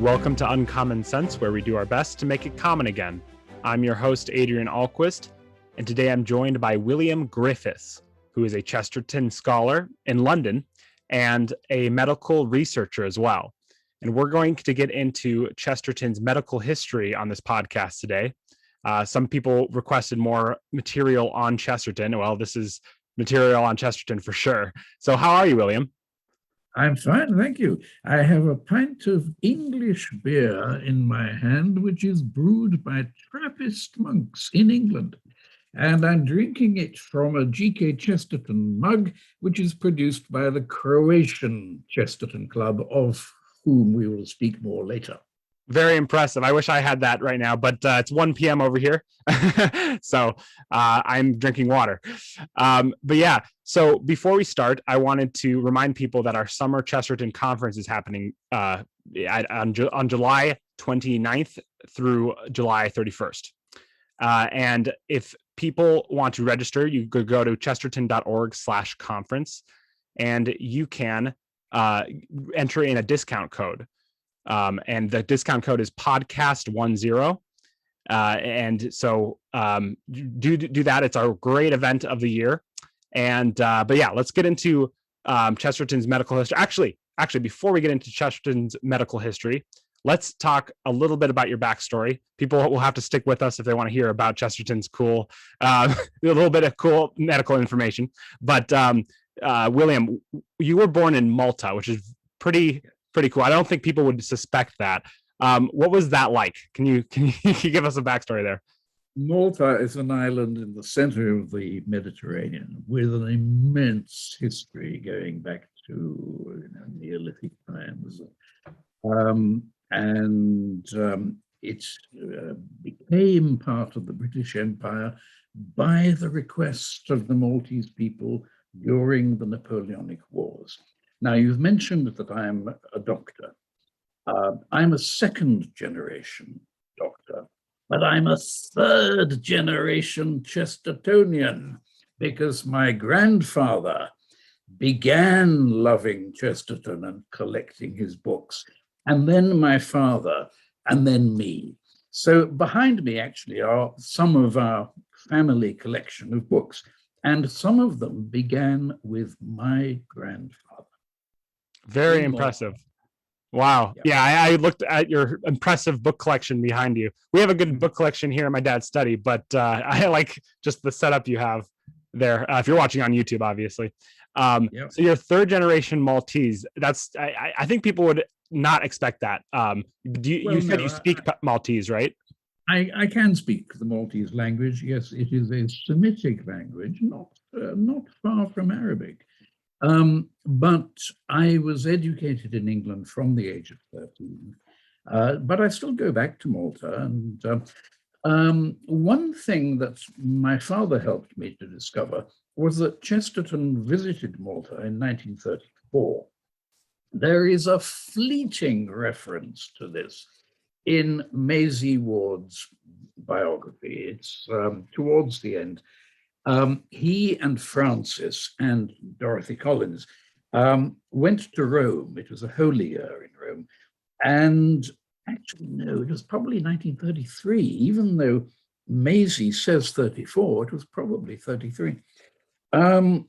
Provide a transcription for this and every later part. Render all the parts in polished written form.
Welcome to Uncommon Sense, where we do our best to make it common again. I'm your host, Adrian Ahlquist, and today I'm joined by William Griffiths, who is a Chesterton scholar in London and a medical researcher as well. And we're going to get into Chesterton's medical history on this podcast today. Some people requested more material on Chesterton. Well, this is material on Chesterton for sure. So how are you, William? I'm fine, thank you. I have a pint of English beer in my hand, which is brewed by Trappist monks in England. And I'm drinking it from a G.K. Chesterton mug, which is produced by the Croatian Chesterton Club, of whom we will speak more later. Very impressive. I wish I had that right now, but it's 1 p.m. over here. So I'm drinking water. But yeah, so before we start, I wanted to remind people that our summer Chesterton conference is happening on July 29th through July 31st. And if people want to register, you could go to chesterton.org/conference, and you can enter in a discount code. And the discount code is podcast10. And so do that. It's our great event of the year. And but yeah, let's get into Chesterton's medical history. Actually, before we get into Chesterton's medical history, let's talk a little bit about your backstory. People will have to stick with us if they want to hear about Chesterton's a little bit of cool medical information. But William, you were born in Malta, which is pretty cool. I don't think people would suspect that. What was that like? Can you give us a backstory there? Malta is an island in the center of the Mediterranean with an immense history going back to Neolithic times. It became part of the British Empire by the request of the Maltese people during the Napoleonic Wars. Now, you've mentioned that I'm a doctor. I'm a second generation doctor, but I'm a third generation Chestertonian because my grandfather began loving Chesterton and collecting his books, and then my father, and then me. So behind me actually are some of our family collection of books, and some of them began with my grandfather. Very impressive. Wow. Yeah, I looked at your impressive book collection behind you. We have a good book collection here in my dad's study, but I like just the setup you have there. If you're watching on YouTube, obviously. So you're third generation Maltese. I think people would not expect that. You said you speak Maltese, right? I can speak the Maltese language. Yes, it is a Semitic language, not far from Arabic. But I was educated in England from the age of 13. But I still go back to Malta. And one thing that my father helped me to discover was that Chesterton visited Malta in 1934. There is a fleeting reference to this in Maisie Ward's biography. It's towards the end. He and Francis and Dorothy Collins went to Rome. It was a holy year in Rome. And actually, no, it was probably 1933, even though Maisie says 34, it was probably 33. And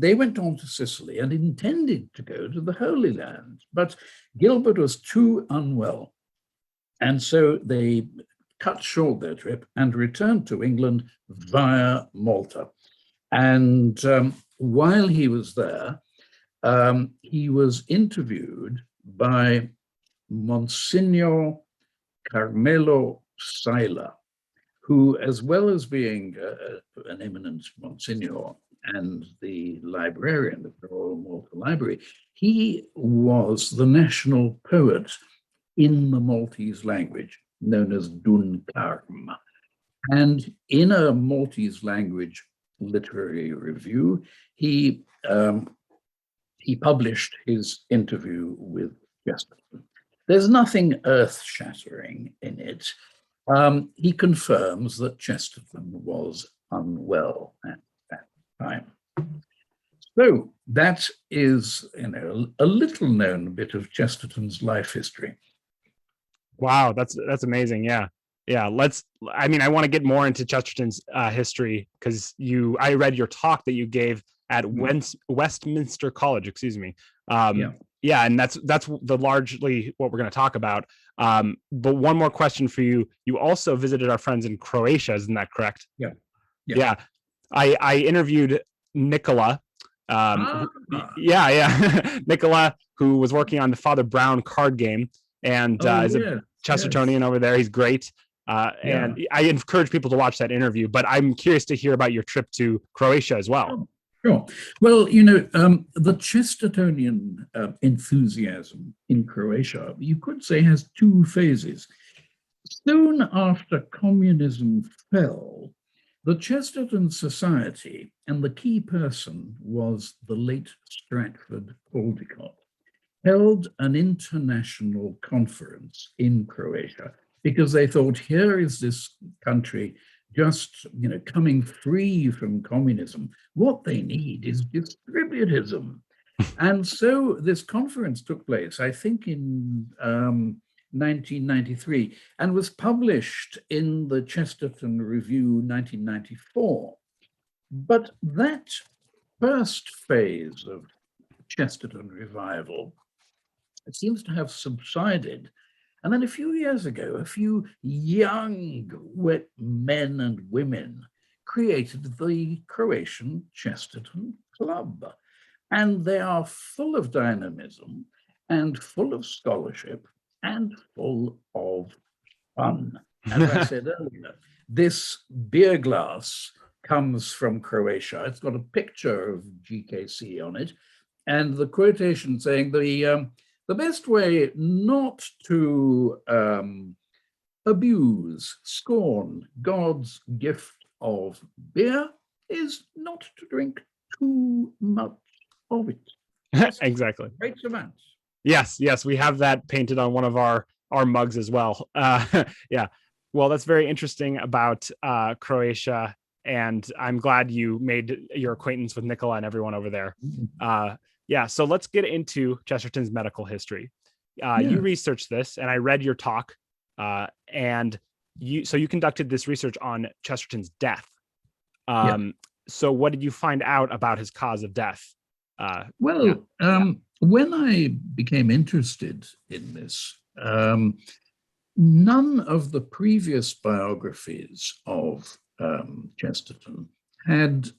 they went on to Sicily and intended to go to the Holy Land, but Gilbert was too unwell. And so they cut short their trip and returned to England via Malta. And while he was there, he was interviewed by Monsignor Carmelo Sailer, who, as well as being an eminent Monsignor and the librarian of the Royal Malta Library, he was the national poet in the Maltese language, known as Dun Carm. And in a Maltese language literary review, he published his interview with Chesterton. There's nothing earth-shattering in it. He confirms that Chesterton was unwell at that time. So that is, a little known bit of Chesterton's life history. Wow, that's amazing. Yeah. Yeah, I mean, I want to get more into Chesterton's history because I read your talk that you gave at Westminster College, excuse me. Yeah. Yeah, and that's the largely what we're going to talk about. But one more question for you. You also visited our friends in Croatia, isn't that correct? Yeah. Yeah. Yeah. I interviewed Nicola. Ah, Yeah. Nicola, who was working on the Father Brown card game and oh, is a yes. Yes. Chestertonian over there. He's great. Yeah. And I encourage people to watch that interview, but I'm curious to hear about your trip to Croatia as well. Sure. Sure. Well, the Chestertonian enthusiasm in Croatia, you could say, has two phases. Soon after communism fell, the Chesterton Society, and the key person was the late Stratford Caldecott, held an international conference in Croatia because they thought, here is this country just coming free from communism. What they need is distributism. And so this conference took place, I think, in 1993, and was published in the Chesterton Review 1994. But that first phase of Chesterton revival, it seems to have subsided. And then a few years ago, a few young men and women created the Croatian Chesterton Club. And they are full of dynamism and full of scholarship and full of fun. As I said earlier, this beer glass comes from Croatia. It's got a picture of GKC on it. And the quotation saying the best way not to abuse, scorn God's gift of beer is not to drink too much of it. Exactly. Great amounts. Yes, we have that painted on one of our mugs as well. Yeah. Well, that's very interesting about Croatia, and I'm glad you made your acquaintance with Nicola and everyone over there. Yeah, so let's get into Chesterton's medical history. You researched this, and I read your talk, and you conducted this research on Chesterton's death. So what did you find out about his cause of death? When I became interested in this, none of the previous biographies of Chesterton had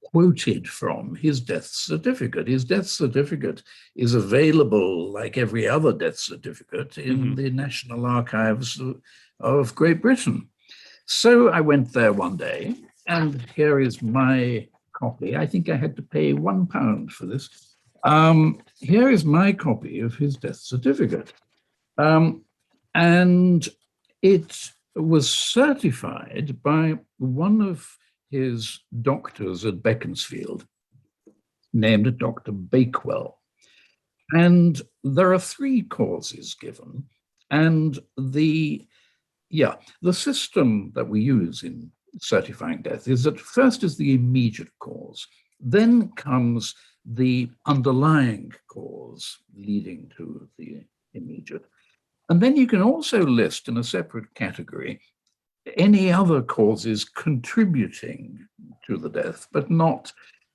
quoted from his death certificate. His death certificate is available, like every other death certificate, in the National Archives of Great Britain. So I went there one day, and here is my copy. I think I had to pay £1 for this. Here is my copy of his death certificate. And it was certified by one of his doctors at Beaconsfield, named Dr. Bakewell. And there are three causes given. And the system that we use in certifying death is that first is the immediate cause, then comes the underlying cause leading to the immediate. And then you can also list in a separate category any other causes contributing to the death, but not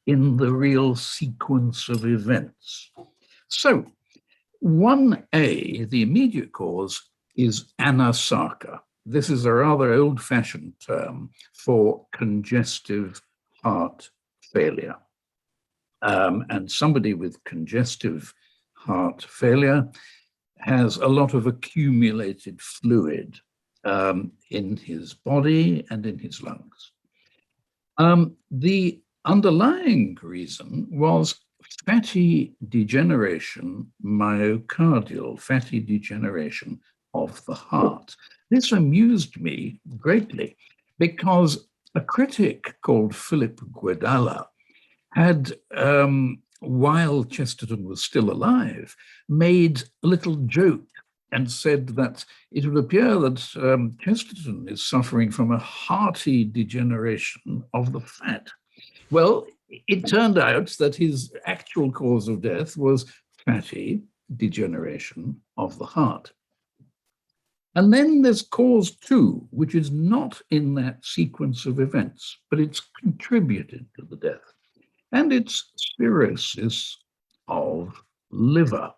in the real sequence of events. So 1A, the immediate cause, is anasarca. This is a rather old-fashioned term for congestive heart failure. And somebody with congestive heart failure has a lot of accumulated fluid in his body and in his lungs. The underlying reason was fatty degeneration, myocardial fatty degeneration of the heart. This amused me greatly because a critic called Philip Guedalla had, while Chesterton was still alive, made a little joke and said that it would appear that Chesterton is suffering from a hearty degeneration of the fat. Well, it turned out that his actual cause of death was fatty degeneration of the heart. And then there's cause 2, which is not in that sequence of events, but it's contributed to the death. And it's cirrhosis of liver.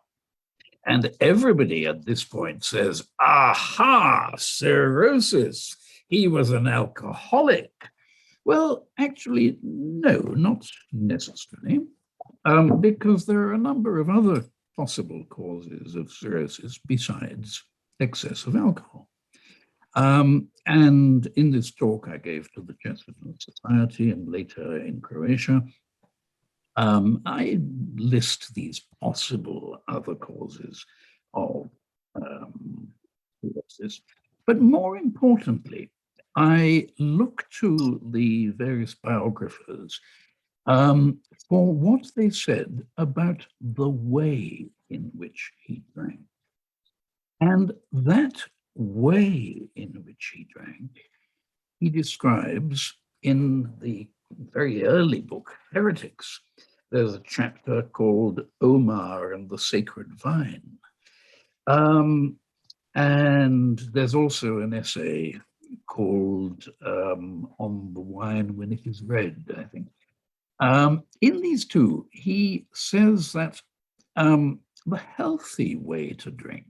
And everybody at this point says, aha, cirrhosis. He was an alcoholic. Well, actually, no, not necessarily, because there are a number of other possible causes of cirrhosis besides excess of alcohol. And in this talk I gave to the Chesterton Society and later in Croatia, I list these possible other causes of cirrhosis. But more importantly, I look to the various biographers for what they said about the way in which he drank. And that way in which he drank, he describes in the very early book, Heretics. There's a chapter called Omar and the Sacred Vine. And there's also an essay called On the Wine When It Is Red, I think. In these two, he says that the healthy way to drink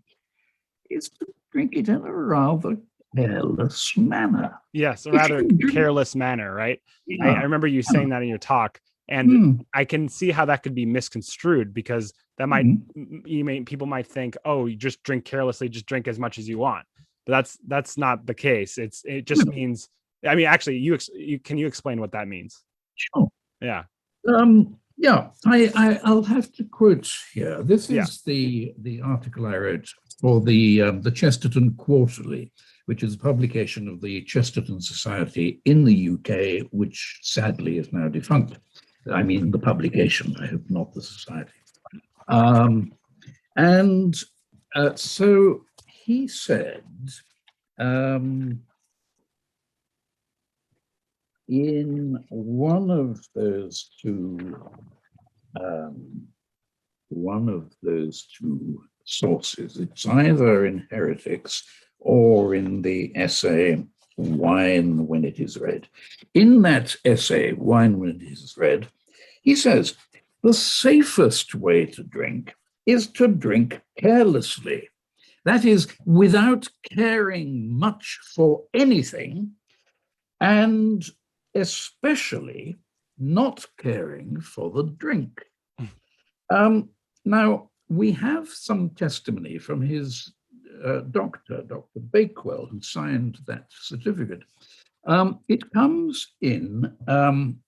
is to drink it in a rather careless manner. Yes, a rather careless manner, right? Yeah. I remember you saying that in your talk, and I can see how that could be misconstrued, because that might people might think, oh, you just drink carelessly, just drink as much as you want. But that's not the case. It just means, I mean, actually, can you explain what that means? Sure. Yeah. Yeah, I'll have to quote here. This is the article I wrote for the Chesterton Quarterly, which is a publication of the Chesterton Society in the UK, which sadly is now defunct. I mean, the publication, I hope not the society. So he said, in one of those two sources, it's either in Heretics or in the essay Wine When It Is Red. In that essay, Wine When It Is Red, he says, the safest way to drink is to drink carelessly. That is, without caring much for anything, and especially not caring for the drink. Now, we have some testimony from his doctor, Dr. Bakewell, who signed that certificate. It comes in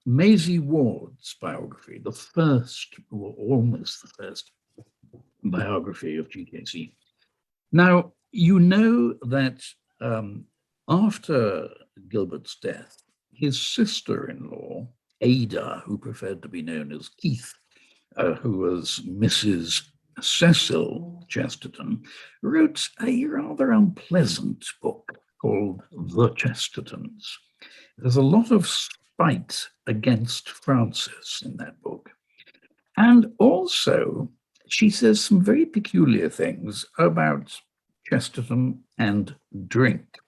Maisie Ward's biography, the first, or almost the first, biography of GKC. Now, you know that after Gilbert's death, his sister-in-law, Ada, who preferred to be known as Keith, who was Mrs. Cecil Chesterton, wrote a rather unpleasant book called The Chestertons. There's a lot of spite against Francis in that book. And also, she says some very peculiar things about Chesterton and drink.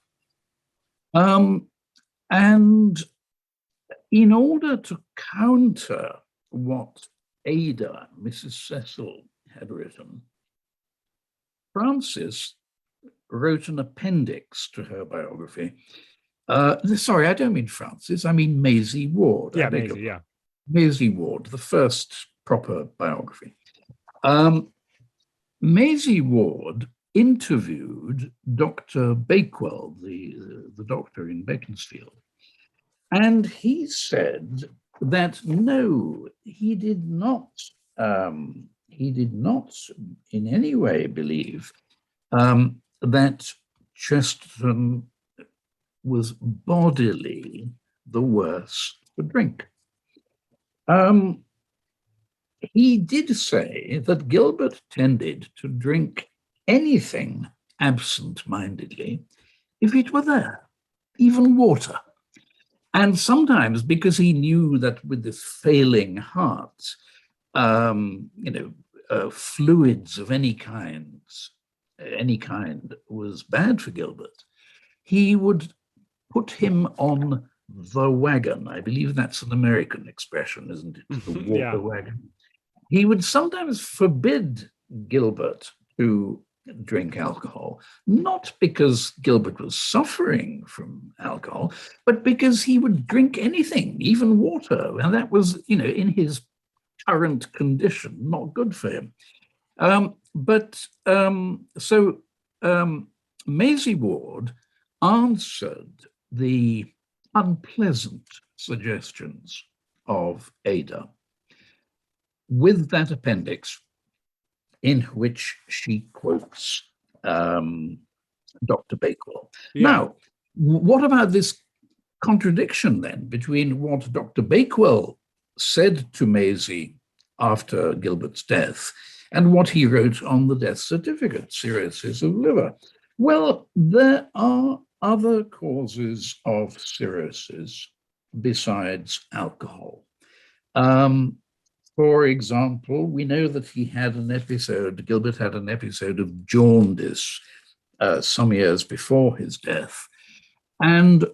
And in order to counter what Ada, Mrs. Cecil, had written, Francis wrote an appendix to her biography. Sorry, I don't mean Francis, I mean Maisie Ward. Yeah, Maisie, yeah. Maisie Ward, the first proper biography. Maisie Ward interviewed Dr. Bakewell, the doctor in Beaconsfield, and he said that no, he did not in any way believe that Chesterton was bodily the worse for drink. He did say that Gilbert tended to drink anything absent-mindedly if it were there, even water. And sometimes, because he knew that with this failing heart, fluids of any kinds any kind was bad for Gilbert, he would put him on the wagon. I believe that's an American expression, isn't it? The water wagon. He would sometimes forbid Gilbert to drink alcohol, not because Gilbert was suffering from alcohol, but because he would drink anything, even water. And that was, in his current condition, not good for him. So Maisie Ward answered the unpleasant suggestions of Ada with that appendix in which she quotes Dr. Bakewell. Yeah. Now, what about this contradiction then between what Dr. Bakewell said to Maisie after Gilbert's death and what he wrote on the death certificate, cirrhosis of liver? Well, there are other causes of cirrhosis besides alcohol. For example, we know that Gilbert had an episode of jaundice some years before his death. And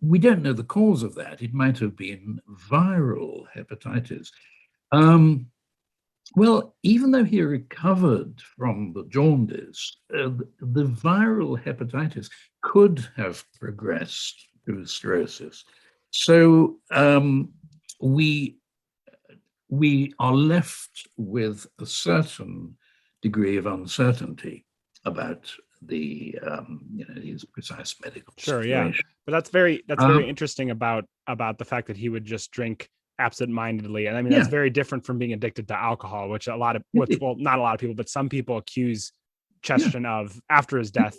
we don't know the cause of that. It might have been viral hepatitis. Well, even though he recovered from the jaundice, the viral hepatitis could have progressed to cirrhosis. So we are left with a certain degree of uncertainty about his precise medical situation. Yeah, but that's very interesting about the fact that he would just drink absent-mindedly, and I mean that's very different from being addicted to alcohol, which not a lot of people, but some people accuse Chesterton of after his death.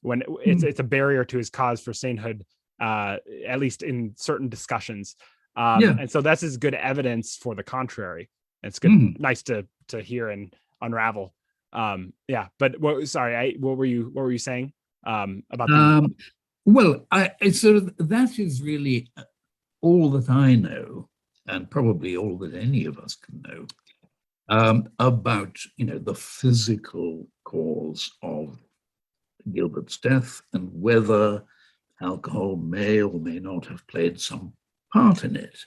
When it's a barrier to his cause for sainthood, at least in certain discussions. And so this is good evidence for the contrary. It's good, nice to hear and unravel. But what were you saying about the? That is really all that I know, and probably all that any of us can know about the physical cause of Gilbert's death and whether alcohol may or may not have played some part in it.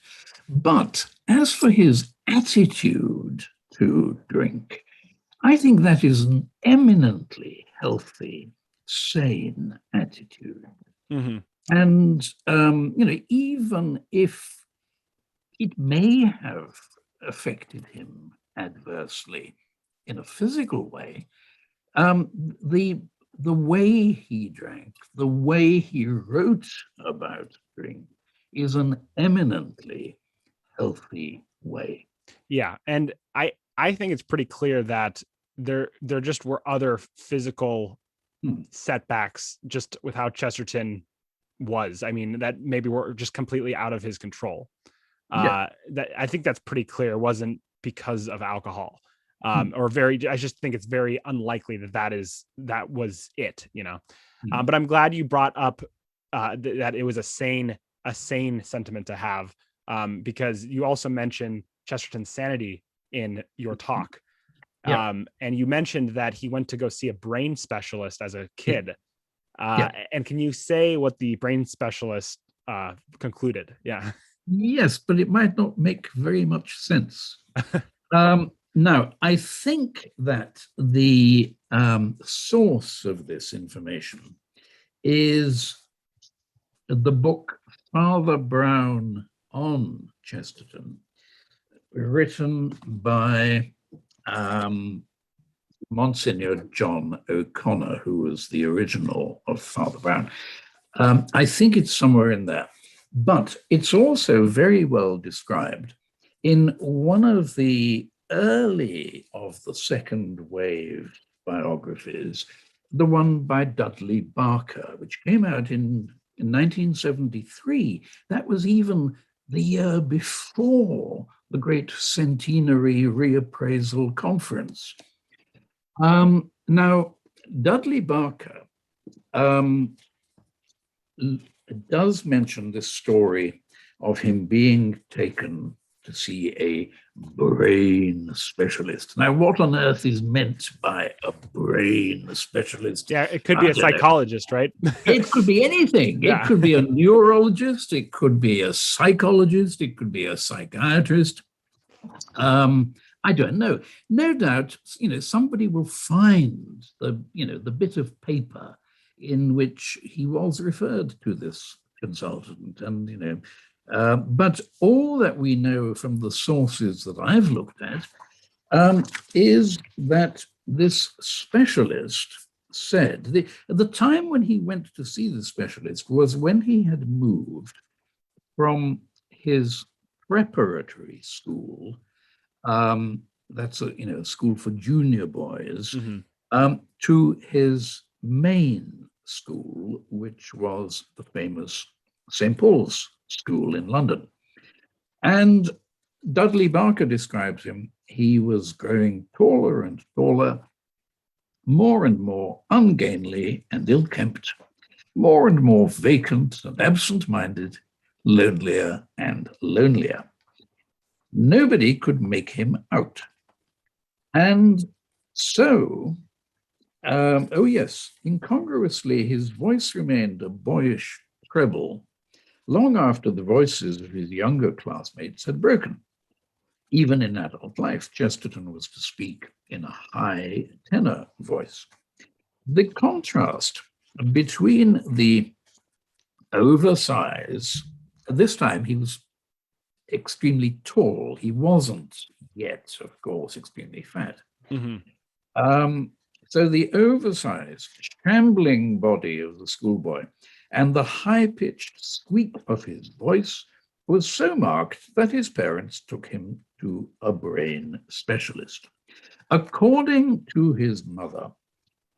But as for his attitude to drink, I think that is an eminently healthy, sane attitude. Mm-hmm. And, even if it may have affected him adversely in a physical way, the way he drank, the way he wrote about drink is an eminently healthy way. Yeah, and I think it's pretty clear that there just were other physical setbacks just with how Chesterton was. I mean, that maybe were just completely out of his control. That I think that's pretty clear. It wasn't because of alcohol, I just think it's very unlikely that was it. But I'm glad you brought up that it was a sane sentiment to have, because you also mentioned Chesterton's sanity in your talk. And you mentioned that he went to go see a brain specialist as a kid. And can you say what the brain specialist concluded? Yes, but it might not make very much sense. Now, I think that the source of this information is the book Father Brown on Chesterton, written by Monsignor John O'Connor, who was the original of Father Brown. I think it's somewhere in there. But it's also very well described in one of the early of the second wave biographies, the one by Dudley Barker, which came out in 1973. That was even the year before the great centenary reappraisal conference. Now, Dudley Barker does mention this story of him being taken to see a brain specialist. Now, what on earth is meant by a brain specialist? Yeah, it could be a psychologist, right? It could be anything. Yeah. It could be a neurologist. It could be a psychologist. It could be a psychiatrist. I don't know. No doubt, somebody will find the bit of paper in which he was referred to this consultant, and but all that we know from the sources that I've looked at is that this specialist said the time when he went to see the specialist was when he had moved from his preparatory school. That's a school for junior boys, to his main school, which was the famous St. Paul's School in London. And Dudley Barker describes him. He was growing taller and taller, more and more ungainly and ill-kempt, more and more vacant and absent-minded, lonelier and lonelier. Nobody could make him out. And so, incongruously, his voice remained a boyish treble long after the voices of his younger classmates had broken. Even in adult life, Chesterton was to speak in a high tenor voice. The contrast between the oversize, this time he was extremely tall. He wasn't yet, of course, extremely fat. So the oversized, shambling body of the schoolboy and the high-pitched squeak of his voice was so marked that his parents took him to a brain specialist. According to his mother,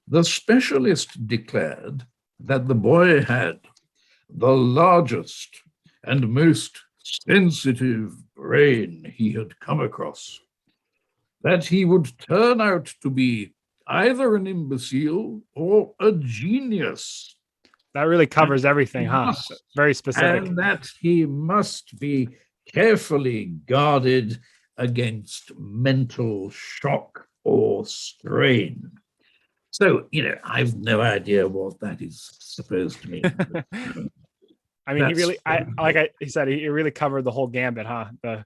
the specialist declared that the boy had the largest and most sensitive brain he had come across, that he would turn out to be either an imbecile or a genius. That really covers everything, huh? Very specific. And that he must be carefully guarded against mental shock or strain. So, I've no idea what that is supposed to mean. I mean, he said, he really covered the whole gambit, huh? But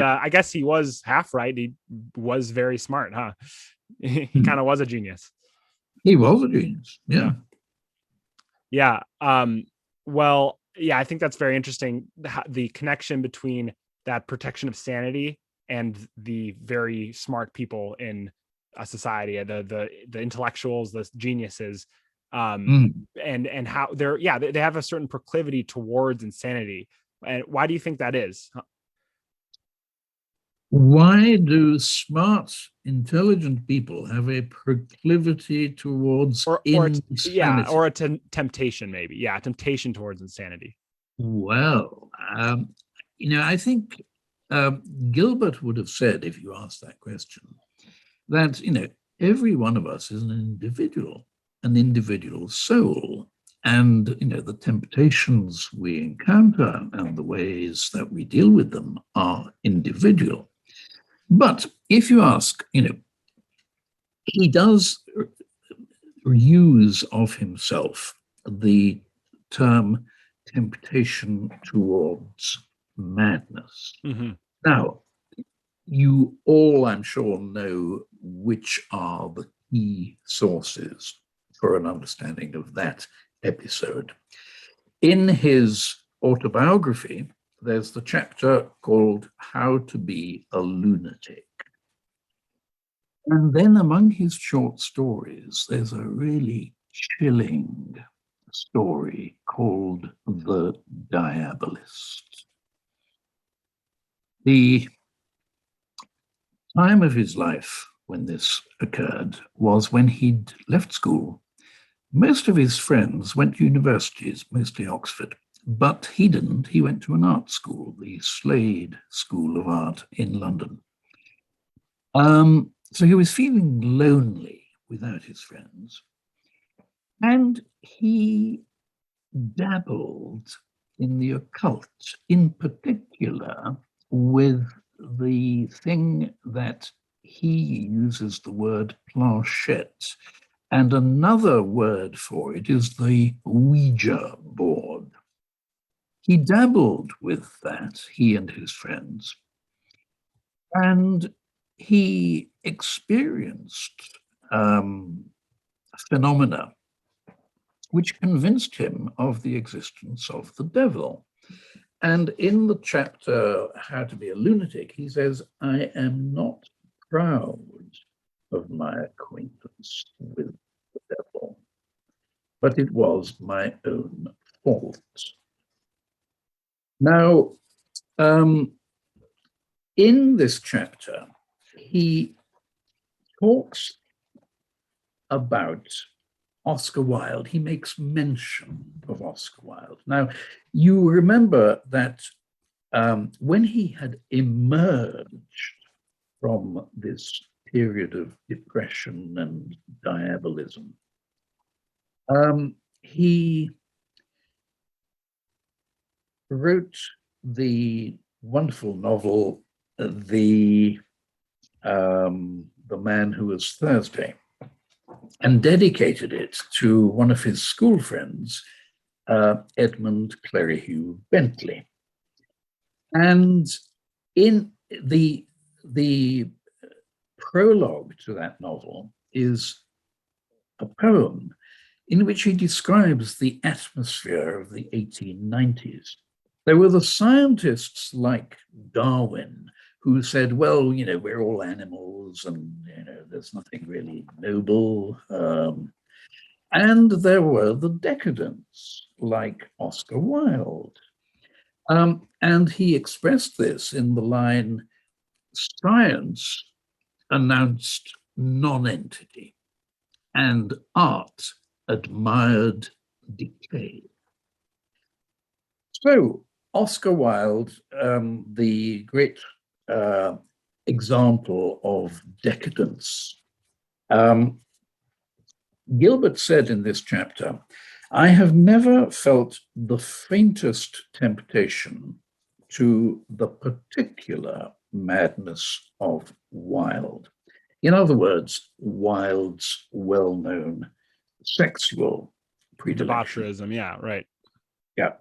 I guess he was half right. He was very smart, huh? He kind of was a genius. He was a genius. Yeah. Yeah. Well, yeah, I think that's very interesting. The connection between that protection of sanity and the very smart people in a society, the intellectuals, the geniuses, and how they have a certain proclivity towards insanity. And why do you think that is? Why do smart, intelligent people have a proclivity towards insanity? Or a temptation, maybe. Yeah, temptation towards insanity. Well, I think Gilbert would have said, if you asked that question, that, every one of us is an individual soul. And, the temptations we encounter and the ways that we deal with them are individual. But if you ask, he does use of himself the term temptation towards madness. Now, you all, I'm sure, know which are the key sources for an understanding of that episode. In his autobiography, there's the chapter called How to Be a Lunatic. And then among his short stories, there's a really chilling story called The Diabolist. The time of his life when this occurred was when he'd left school. Most of his friends went to universities, mostly Oxford, but he didn't. He went to an art school, the Slade School of Art in London. So he was feeling lonely without his friends. And he dabbled in the occult, in particular with the thing that he uses the word planchette. And another word for it is the Ouija board. He dabbled with that, he and his friends, and he experienced phenomena which convinced him of the existence of the devil. And in the chapter, How to Be a Lunatic, he says, I am not proud of my acquaintance with the devil, but it was my own fault. Now, in this chapter, he talks about Oscar Wilde. He makes mention of Oscar Wilde. Now, you remember that when he had emerged from this period of depression and diabolism, he wrote the wonderful novel, The Man Who Was Thursday, and dedicated it to one of his school friends, Edmund Clerihew Bentley. And in the prologue to that novel is a poem in which he describes the atmosphere of the 1890s. There were the scientists like Darwin who said, well, we're all animals and, there's nothing really noble. And there were the decadents like Oscar Wilde. And he expressed this in the line, science announced non-entity and art admired decay. So Oscar Wilde, the great example of decadence. Gilbert said in this chapter, I have never felt the faintest temptation to the particular madness of Wilde. In other words, Wilde's well-known sexual predilection. Debaucherism, yeah, right. Yeah.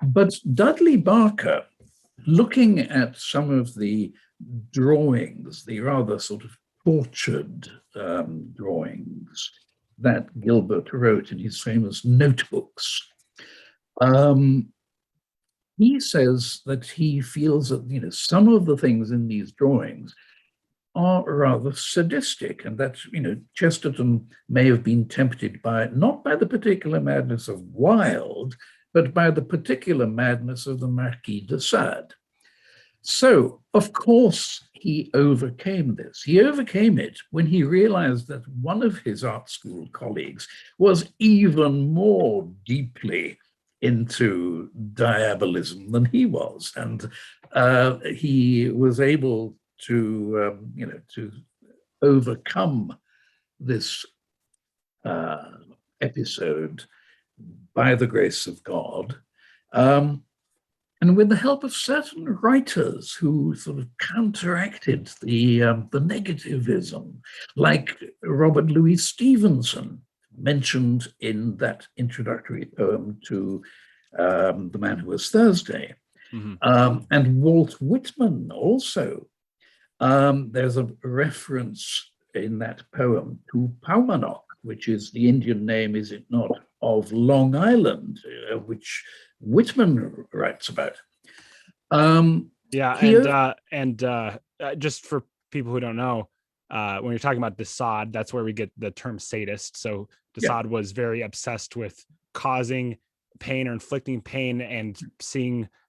But Dudley Barker, looking at some of the drawings, the rather sort of tortured drawings that Gilbert wrote in his famous notebooks, he says that he feels that some of the things in these drawings are rather sadistic, and that Chesterton may have been tempted not by the particular madness of Wilde, but by the particular madness of the Marquis de Sade. So, of course, he overcame this. He overcame it when he realized that one of his art school colleagues was even more deeply into diabolism than he was. And he was able to, to overcome this episode by the grace of God. And with the help of certain writers who sort of counteracted the negativism, like Robert Louis Stevenson, mentioned in that introductory poem to The Man Who Was Thursday, and Walt Whitman also. There's a reference in that poem to Paumanok, which is the Indian name, is it not, of Long Island, which Whitman writes about. Just for people who don't know, when you're talking about de Sade, that's where we get the term sadist. So de Sade was very obsessed with causing pain or inflicting pain and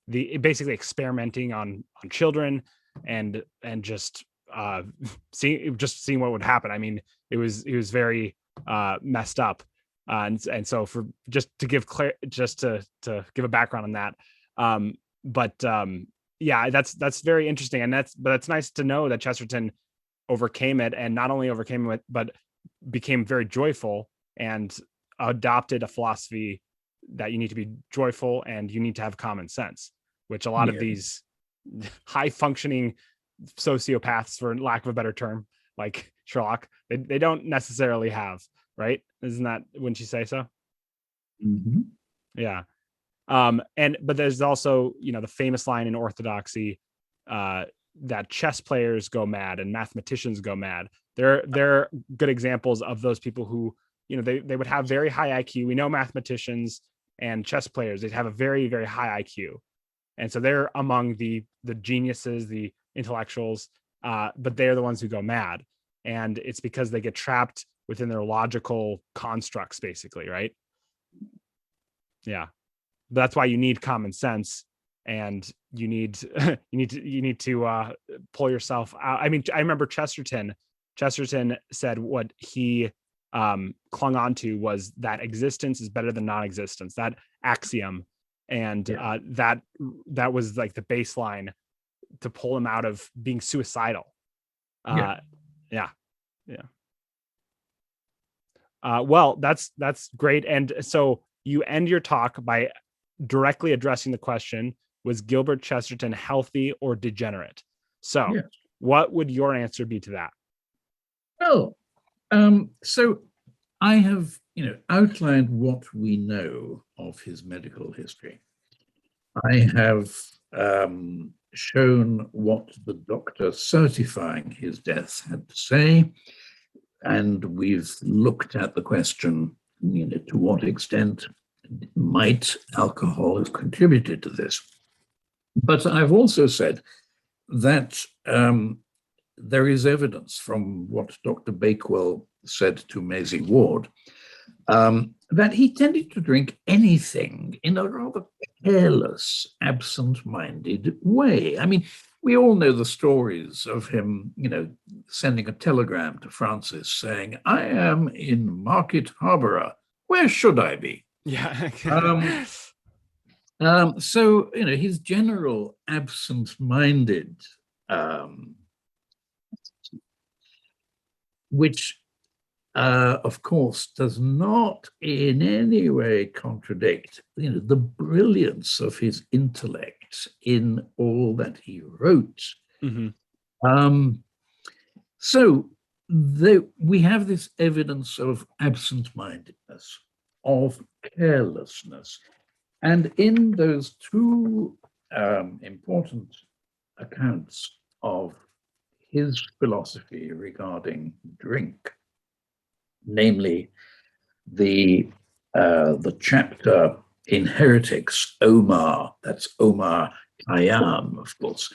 basically experimenting on children and just seeing what would happen. I mean, he was very messed up. And so to give a background on that, that's very interesting, and that's nice to know that Chesterton overcame it, and not only overcame it, but became very joyful and adopted a philosophy that you need to be joyful and you need to have common sense, which a lot of these high functioning sociopaths, for lack of a better term, like Sherlock, they don't necessarily have, right? Wouldn't you say so? Mm-hmm. Yeah. But there's also, the famous line in orthodoxy, that chess players go mad and mathematicians go mad. They're good examples of those people who, they would have very high IQ. We know mathematicians and chess players, they have a very, very high IQ. And so they're among the geniuses, the intellectuals, but they're the ones who go mad. And it's because they get trapped within their logical constructs, basically, right? Yeah. But that's why you need common sense, and you need to pull yourself out. I mean, I remember Chesterton said what he clung on to was that existence is better than non-existence, that axiom. And that was like the baseline to pull him out of being suicidal. Yeah. Well, that's great. And so you end your talk by directly addressing the question, was Gilbert Chesterton healthy or degenerate? So what would your answer be to that? Well, so I have, outlined what we know of his medical history. I have shown what the doctor certifying his death had to say, and we've looked at the question, to what extent might alcohol have contributed to this. But I've also said that there is evidence from what Dr. Bakewell said to Maisie Ward, that he tended to drink anything in a rather careless, absent-minded way. I mean, we all know the stories of him, sending a telegram to Francis saying, "I am in Market Harborough. Where should I be?" Yeah. So, his general absent-minded, which, of course, does not in any way contradict, the brilliance of his intellect in all that he wrote. Mm-hmm. So we have this evidence of absent-mindedness, of carelessness. And in those two important accounts of his philosophy regarding drink, namely the chapter in Heretics, Omar, that's Omar Khayyam, of course,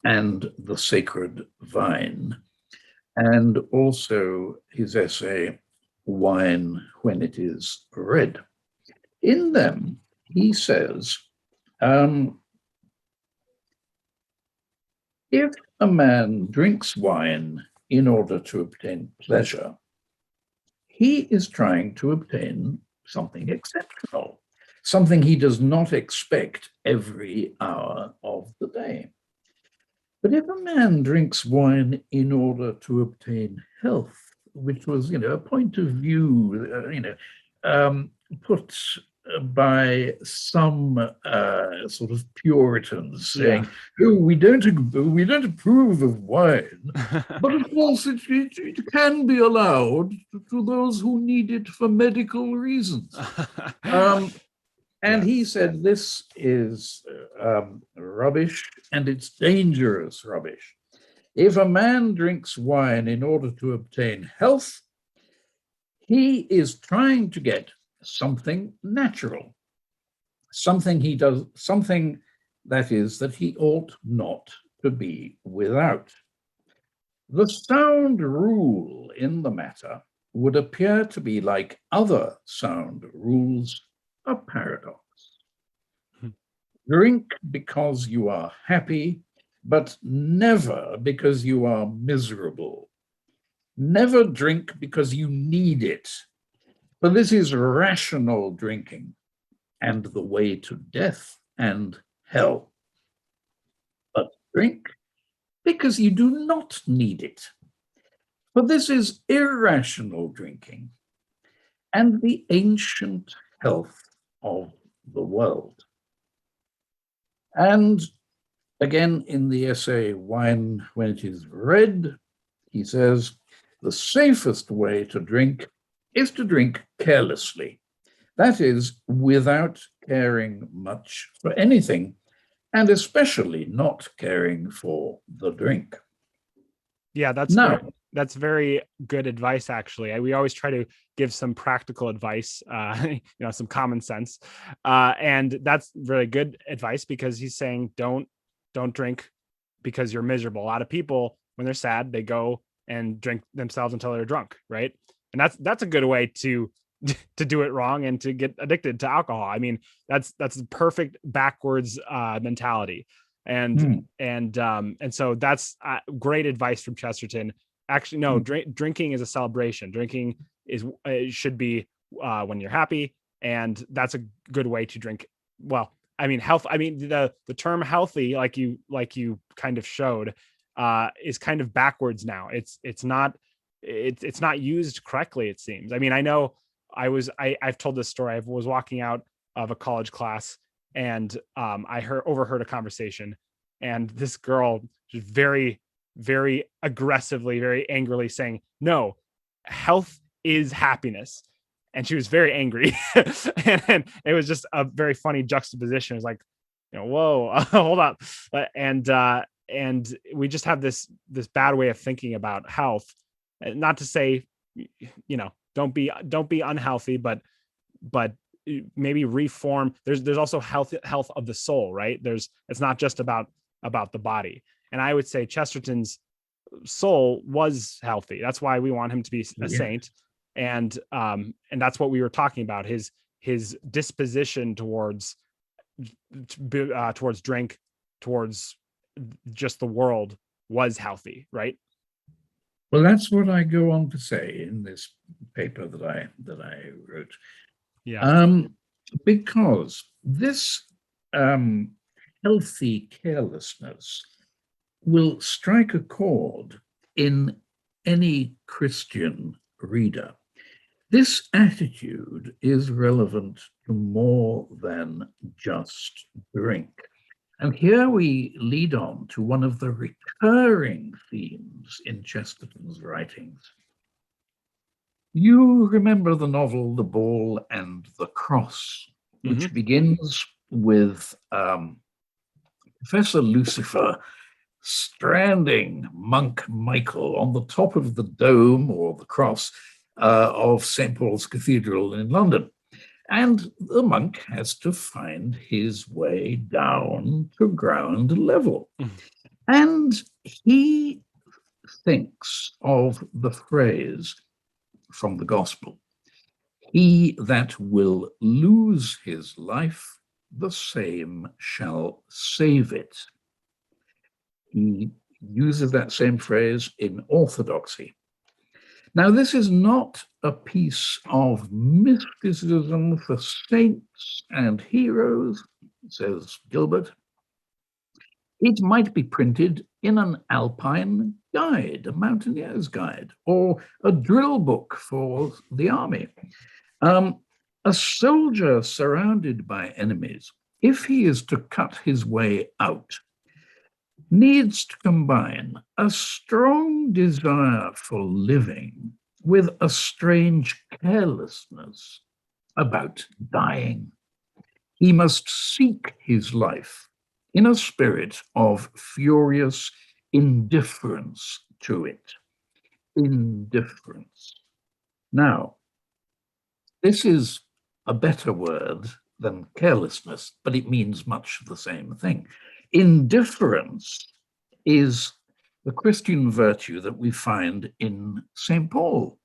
and the Sacred Vine, and also his essay, Wine When It Is Red. In them, he says, if a man drinks wine in order to obtain pleasure, he is trying to obtain something exceptional, something he does not expect every hour of the day. But if a man drinks wine in order to obtain health, which was, a point of view, put by some sort of Puritans saying, "Oh, we don't approve of wine, but of course it can be allowed to those who need it for medical reasons." And he said this is rubbish, and it's dangerous rubbish. If a man drinks wine in order to obtain health, he is trying to get something natural, something that he ought not to be without. The sound rule in the matter would appear to be like other sound rules, a paradox. Drink because you are happy, but never because you are miserable. Never drink because you need it. For this is rational drinking and the way to death and hell. But drink because you do not need it. For this is irrational drinking and the ancient health of the world. And again, in the essay, Wine When It Is Red, he says, the safest way to drink is to drink carelessly. That is, without caring much for anything, and especially not caring for the drink. Yeah, Now, that's very good advice, actually. We always try to give some practical advice, some common sense. And that's really good advice, because he's saying don't drink because you're miserable. A lot of people, when they're sad, they go and drink themselves until they're drunk, right? And that's a good way to do it wrong and to get addicted to alcohol. I mean, that's perfect backwards mentality. And so that's great advice from Chesterton. Actually, no, drinking is a celebration. Drinking should be when you're happy, and that's a good way to drink. Well, I mean, health. I mean, the term healthy, like you kind of showed, is kind of backwards now. It's not used correctly, it seems. I mean, I know I've told this story. I was walking out of a college class, and I overheard a conversation, and this girl just very, very aggressively, very angrily saying, "No, health is happiness." And she was very angry. And it was just a very funny juxtaposition. It's like, whoa, hold up. And we just have this bad way of thinking about health. Not to say, don't be unhealthy, but maybe reform. There's also health of the soul, right? It's not just about the body. And I would say Chesterton's soul was healthy. That's why we want him to be a saint. And that's what we were talking about, his disposition towards drink, towards just the world, was healthy, right? Well, that's what I go on to say in this paper that I wrote. Yeah. Because this healthy carelessness will strike a chord in any Christian reader. This attitude is relevant to more than just drink. And here we lead on to one of the recurring themes in Chesterton's writings. You remember the novel The Ball and the Cross, which begins with Professor Lucifer stranding monk Michael on the top of the dome or the cross of St. Paul's Cathedral in London. And the monk has to find his way down to ground level. And he thinks of the phrase from the gospel, "He that will lose his life, the same shall save it." He uses that same phrase in orthodoxy. Now, this is not a piece of mysticism for saints and heroes, says Gilbert. It might be printed in an alpine guide, a mountaineer's guide, or a drill book for the army. A soldier surrounded by enemies, if he is to cut his way out, needs to combine a strong desire for living with a strange carelessness about dying. He must seek his life in a spirit of furious indifference to it. Indifference. Now, this is a better word than carelessness, but it means much the same thing. Indifference is the Christian virtue that we find in St. Paul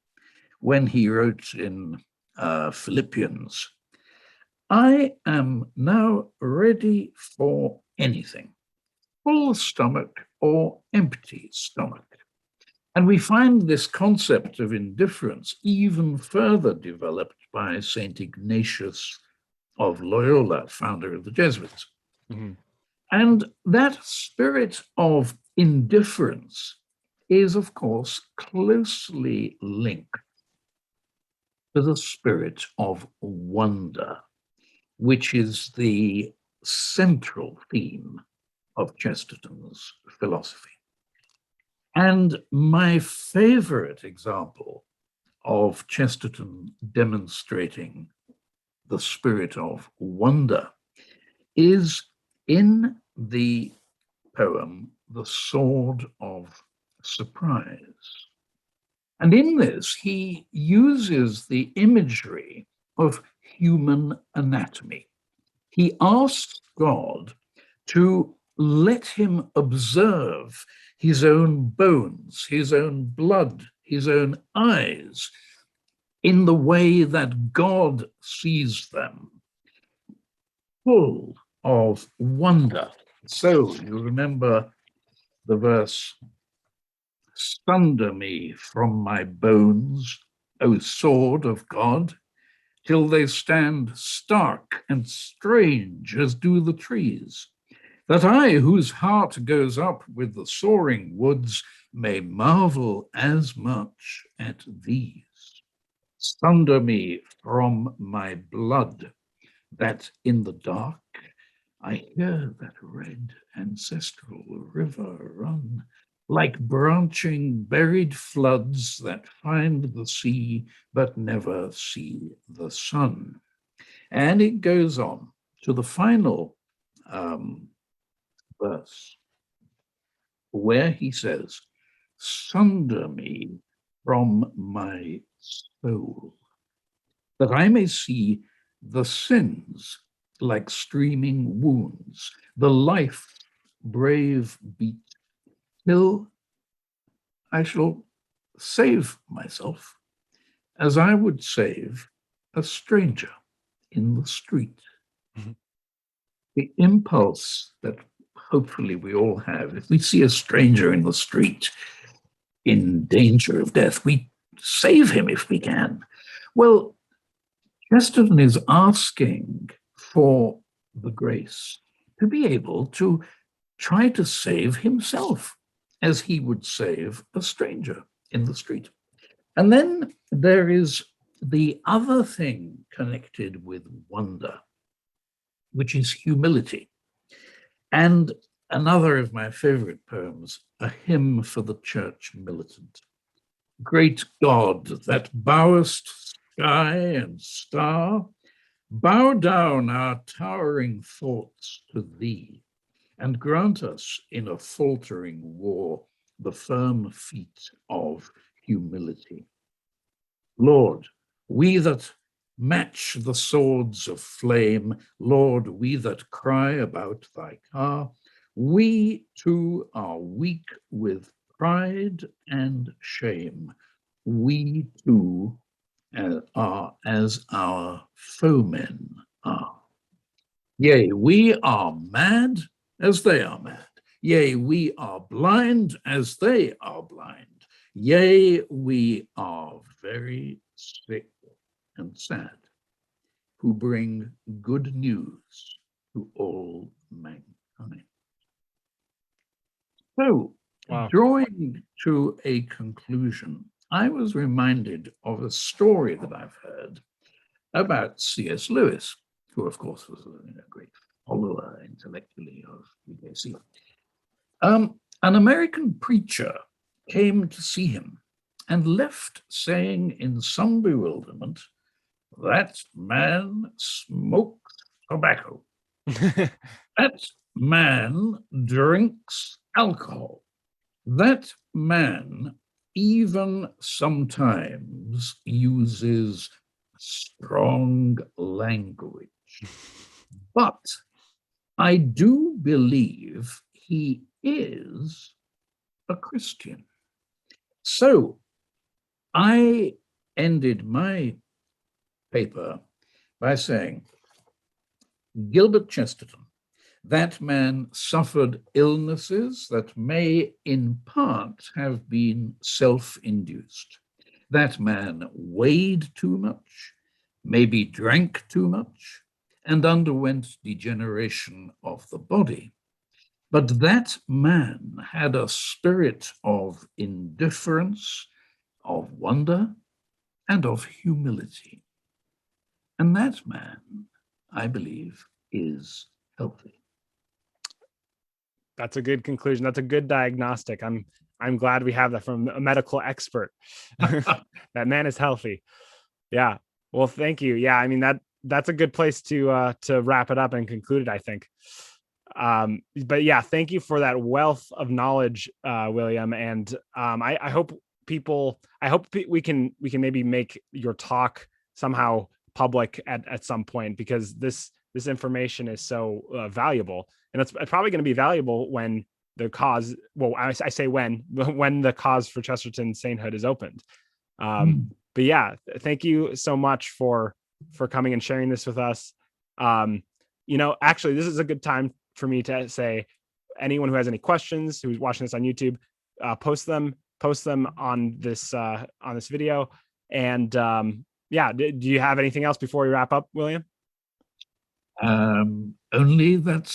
when he wrote in Philippians, "I am now ready for anything, full stomach or empty stomach." And we find this concept of indifference even further developed by St. Ignatius of Loyola, founder of the Jesuits. And that spirit of indifference is, of course, closely linked to the spirit of wonder. which is the central theme of Chesterton's philosophy. And my favorite example of Chesterton demonstrating the spirit of wonder is in the poem, The Sword of Surprise. And in this, he uses the imagery of human anatomy. He asks God to let him observe his own bones, his own blood, his own eyes, in the way that God sees them, full of wonder. So you remember the verse, "Sunder me from my bones, O sword of God, till they stand stark and strange as do the trees, that I, whose heart goes up with the soaring woods, may marvel as much at these. Sunder me from my blood, that in the dark I hear that red ancestral river run, like branching buried floods that find the sea but never see the sun." And it goes on to the final verse, where he says, "Sunder me from my soul, that I may see the sins like streaming wounds, the life brave beat, till I shall save myself as I would save a stranger in the street." Mhm. The impulse that hopefully we all have, if we see a stranger in the street in danger of death, we save him if we can. Well, Chesterton is asking for the grace to be able to try to save himself as he would save a stranger in the street. And then there is the other thing connected with wonder, which is humility. And another of my favorite poems, A Hymn for the Church Militant. Great God, that bowest sky and star, bow down our towering thoughts to thee, and grant us in a faltering war the firm feet of humility. Lord, we that match the swords of flame, Lord, we that cry about thy car, we too are weak with pride and shame. We too are as our foemen are. Yea, we are mad as they are mad. Yea, we are blind as they are blind. Yea, we are very sick and sad, who bring good news to all mankind. So, Wow. drawing to a conclusion, I was reminded of a story that I've heard about C.S. Lewis, who, of course, was a great follower intellectually of UKC. An American preacher came to see him and left saying in some bewilderment, "That man smokes tobacco. That man drinks alcohol. That man even sometimes uses strong language. But I do believe he is a Christian." So I ended my paper by saying, Gilbert Chesterton, that man suffered illnesses that may in part have been self-induced. That man weighed too much, maybe drank too much, and underwent degeneration of the body. But that man had a spirit of indifference, of wonder, and of humility. And that man I believe, is healthy. That's a good conclusion. That's a good diagnostic. I'm glad we have that from a medical expert. That man is healthy. Yeah. Well, thank you. Yeah, I mean that's a good place to wrap it up and conclude it, I think. But yeah, thank you for that wealth of knowledge, William. And I hope we can maybe make your talk somehow public at some point, because this information is so valuable, and it's probably going to be valuable when the cause. Well, I say when the cause for Chesterton sainthood is opened. But yeah, thank you so much for coming and sharing this with us. Actually, this is a good time for me to say, anyone who has any questions, who's watching this on YouTube, post them on this video. And yeah, do you have anything else before we wrap up, William? Only that,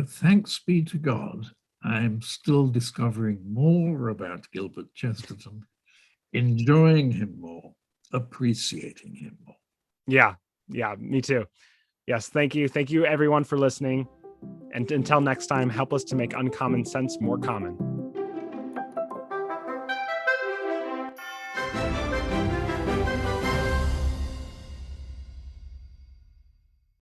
thanks be to God, I'm still discovering more about Gilbert Chesterton, enjoying him more, appreciating him more. Yeah, me too. Yes, thank you everyone for listening. And until next time, help us to make uncommon sense more common.